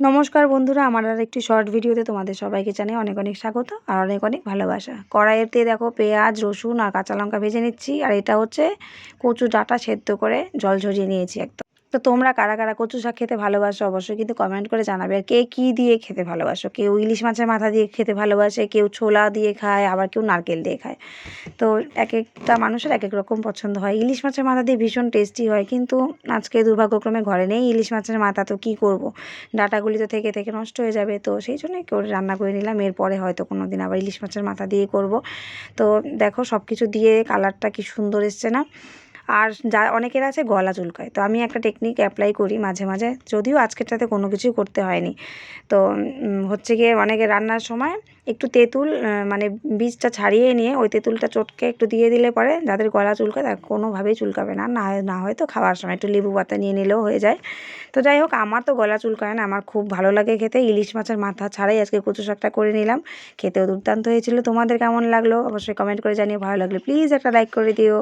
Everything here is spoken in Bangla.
নমস্কার বন্ধুরা, আমার আর একটি শর্ট ভিডিওতে তোমাদের সবাইকে জানাই অনেক অনেক স্বাগত আর অনেক অনেক ভালোবাসা। কড়াইতে দেখো পেঁয়াজ, রসুন আর কাঁচা লঙ্কা ভেজে নিচ্ছি। আর এটা হচ্ছে কচু ডাঁটা সেদ্ধ করে জল ঝরিয়ে নিয়েছি একদম। তো তোমরা কারা কারা কচু শাক খেতে ভালোবাসো অবশ্যই কিন্তু কমেন্ট করে জানাবে। আর কে কী দিয়ে খেতে ভালোবাসো? কেউ ইলিশ মাছের মাথা দিয়ে খেতে ভালোবাসে, কেউ ছোলা দিয়ে খায়, আবার কেউ নারকেল দিয়ে খায়। তো এক একটা মানুষের এক এক রকম পছন্দ হয়। ইলিশ মাছের মাথা দিয়ে ভীষণ টেস্টি হয়, কিন্তু আজকে দুর্ভাগ্যক্রমে ঘরে নেই ইলিশ মাছের মাথা। তো কী করব, ডাঁটাগুলি তো থেকে থেকে নষ্ট হয়ে যাবে। তো সেই জন্যই করে রান্না করে নিলাম। এরপরে হয়তো কোনো দিন আবার ইলিশ মাছের মাথা দিয়ে করব। তো দেখো সব কিছু দিয়ে কালারটা কি সুন্দর এসছে না? আর যা অনেকের আছে গলা চুলকায়, তো আমি একটা টেকনিক অ্যাপ্লাই করি মাঝে মাঝে, যদিও আজকেরটাতে কোনো কিছুই করতে হয়নি। তো হচ্ছে গিয়ে অনেকে রান্নার সময় একটু তেঁতুল মানে বীজটা ছাড়িয়ে নিয়ে ওই তেঁতুলটা চটকে একটু দিয়ে দিলে পরে যাদের গলা চুলকায় তার কোনোভাবেই চুলকাবে না। না হয়তো খাওয়ার সময় একটু লেবু পাতা নিয়ে নিলেও হয়ে যায়। তো যাই হোক, আমার তো গলা চুলকায় না, আমার খুব ভালো লাগে খেতে। ইলিশ মাছের মাথা ছাড়াই আজকে কচু শাকটা করে নিলাম। খেতেও দুর্দান্ত হয়েছিল। তোমাদের কেমন লাগলো অবশ্যই কমেন্ট করে জানিও। ভালো লাগলে প্লিজ একটা লাইক করে দিও।